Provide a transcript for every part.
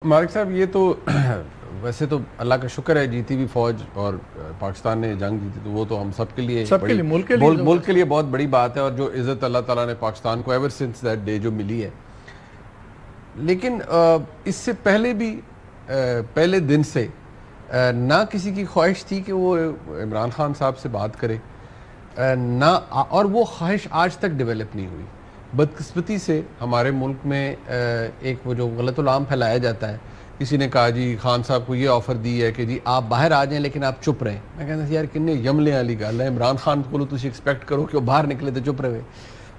مالک صاحب یہ تو ویسے تو اللہ کا شکر ہے جیتی بھی فوج اور پاکستان نے جنگ جیتی تو وہ تو ہم سب کے لیے ملک کے لیے بہت بڑی بات ہے اور جو عزت اللہ تعالیٰ نے پاکستان کو ایور سنس دیٹ ڈے جو ملی ہے. لیکن اس سے پہلے بھی پہلے دن سے نہ کسی کی خواہش تھی کہ وہ عمران خان صاحب سے بات کرے نہ اور وہ خواہش آج تک ڈیولپ نہیں ہوئی. بدقسمتی سے ہمارے ملک میں ایک وہ جو غلط العام پھیلایا جاتا ہے, کسی نے کہا جی خان صاحب کو یہ آفر دی ہے کہ جی آپ باہر آ جائیں لیکن آپ چپ رہیں. میں کہتا یار کنے یملے والی گل ہے, عمران خان کو تسی ایکسپیکٹ کرو کہ وہ باہر نکلے تو چپ رہے.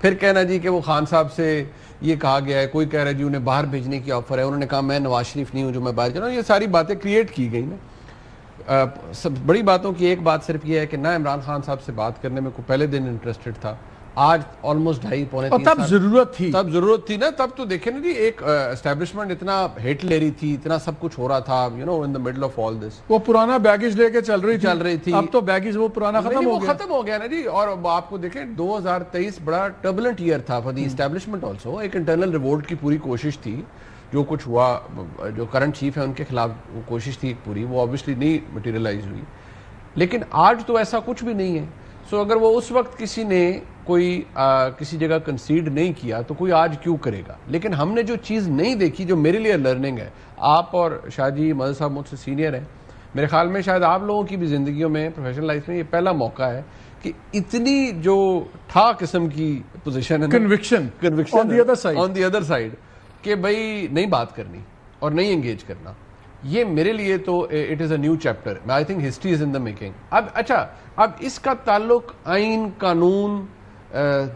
پھر کہنا جی کہ وہ خان صاحب سے یہ کہا گیا ہے, کوئی کہہ رہا ہے جی انہیں باہر بھیجنے کی آفر ہے, انہوں نے کہا میں نواز شریف نہیں ہوں جو میں باہر جاؤں. یہ ساری باتیں کریٹ کی گئی نا. سب بڑی باتوں کی ایک بات صرف یہ ہے کہ نہ عمران خان صاحب سے بات کرنے میں کوئی پہلے دن انٹرسٹڈ تھا, آج آلموسٹ 2.5-3 تب ضرورت تھی نا. تب تو دیکھیں نا جی ایک اسٹیبلشمنٹ اتنا ہٹ لے رہی تھی, اتنا سب کچھ ہو رہا تھا ان دا مڈل آف آل دس. وہ پرانا بیگیج لے کے چل رہی تھی. اب تو بیگیج وہ پرانا ختم ہو گیا نا جی. اور آپ کو دیکھیں 2023 بڑا ٹربلنٹ ایئر تھا فار دی اسٹیبلشمنٹ آلسو. ایک انٹرنل ریوولٹ کی پوری کوشش تھی, جو کچھ ہوا جو کرنٹ چیف ہے ان کے خلاف کوشش تھی پوری, وہ آبویسلی نہیں مٹیریلائز ہوئی. لیکن آج تو ایسا کچھ بھی نہیں ہے. سو اگر وہ اس وقت کسی نے کوئی کسی جگہ کنسیڈ نہیں کیا تو کوئی آج کیوں کرے گا. لیکن ہم نے جو چیز نہیں دیکھی جو میرے لیے لرننگ ہے, آپ اور شاہ جی مدد صاحب مجھ سے سینئر ہیں, میرے خیال میں شاید آپ لوگوں کی بھی زندگیوں میں پروفیشنل لائف میں یہ پہلا موقع ہے کہ اتنی جو ٹھا قسم کی پوزیشن ہے, conviction on the other side کہ بھائی نہیں بات کرنی اور نہیں انگیج کرنا. یہ میرے لیے تو it is a new chapter. I think history is in the making. اب اس کا تعلق آئین قانون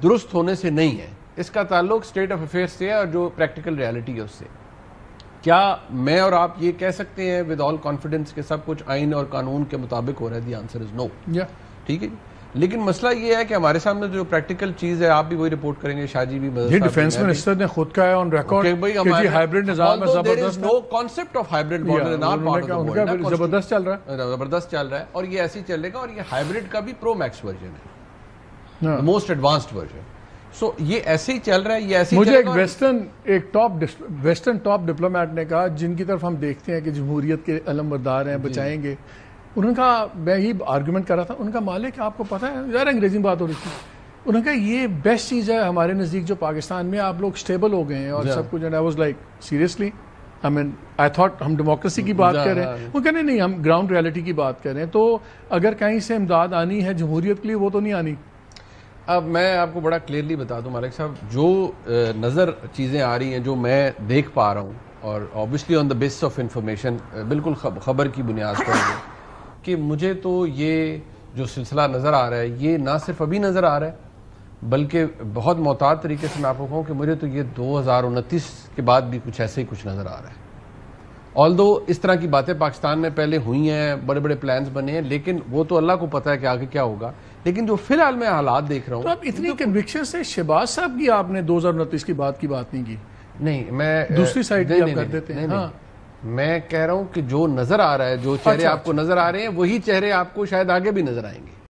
درست ہونے سے نہیں ہے, اس کا تعلق اسٹیٹ آف افیئرس سے ہے اور جو پریکٹیکل ریالٹی ہے اس سے. کیا میں اور آپ یہ کہہ سکتے ہیں ود آل کانفیڈنس کہ سب کچھ آئین اور قانون کے مطابق ہو رہا ہے؟ دی آنسر از نو. ٹھیک ہے جی. لیکن مسئلہ یہ ہے کہ ہمارے سامنے جو پریکٹیکل چیز ہے, آپ بھی وہی رپورٹ کریں گے, شاہ جی بھی, ڈیفینس منسٹر نے خود کا ہے آن ریکارڈ کہ جی ہائبرڈ نظام میں زبردست چل رہا ہے اور یہ ایسے ہی چلے گا. اور یہ ہائبرڈ کا بھی پرو میکس ورژن ہے, موسٹ ایڈوانسڈ ورژن. سو یہ ایسے ہی چل رہا ہے. یہ ایسے مجھے ایک ویسٹرن ٹاپ ڈپلومیٹ نے کہا, جن کی طرف ہم دیکھتے ہیں کہ جمہوریت کے علم بردار ہیں, بچائیں گے, انہوں کا میں ہی آرگومنٹ کر رہا تھا, ان کا مالک آپ کو پتا ہے ظاہر انگریزی میں بات ہو رہی تھی, انہوں نے کہا یہ بیسٹ چیز ہے ہمارے نزدیک جو پاکستان میں آپ لوگ اسٹیبل ہو گئے ہیں اور سب کچھ. I was like seriously, I thought ہم ڈیموکریسی کی بات کر رہے ہیں. وہ کہنے نہیں, ہم گراؤنڈ ریالٹی کی بات کر رہے ہیں. تو اگر کہیں سے امداد آنی ہے جمہوریت کے لیے وہ تو نہیں آنی. اب میں آپ کو بڑا کلیئرلی بتا دوں مالک صاحب, جو نظر چیزیں آ رہی ہیں جو میں دیکھ پا رہا ہوں, اور obviously on the basis of information, بالکل خبر کی بنیاد پر کہ مجھے تو یہ جو سلسلہ نظر آ رہا ہے یہ نہ صرف ابھی نظر آ رہا ہے بلکہ بہت محتاط طریقے سے میں آپ کو کہوں کہ مجھے تو یہ 2029 کے بعد بھی کچھ ایسے ہی کچھ نظر آ رہا ہے. آلدو اس طرح کی باتیں پاکستان میں پہلے ہوئی ہیں, بڑے بڑے پلانز بنے ہیں, لیکن وہ تو اللہ کو پتہ ہے کہ آگے کیا ہوگا. لیکن جو فی الحال میں حالات دیکھ رہا ہوں, تو اب اتنی کنوکشن سے شہباز صاحب کی آپ نے 2029 کی بات نہیں کی. نہیں, میں دوسری سائڈ بھی آپ کر دیتے ہیں. میں کہہ رہا ہوں کہ جو نظر آ رہا ہے, جو چہرے آپ کو نظر آ رہے ہیں وہی چہرے آپ کو شاید آگے بھی نظر آئیں گے.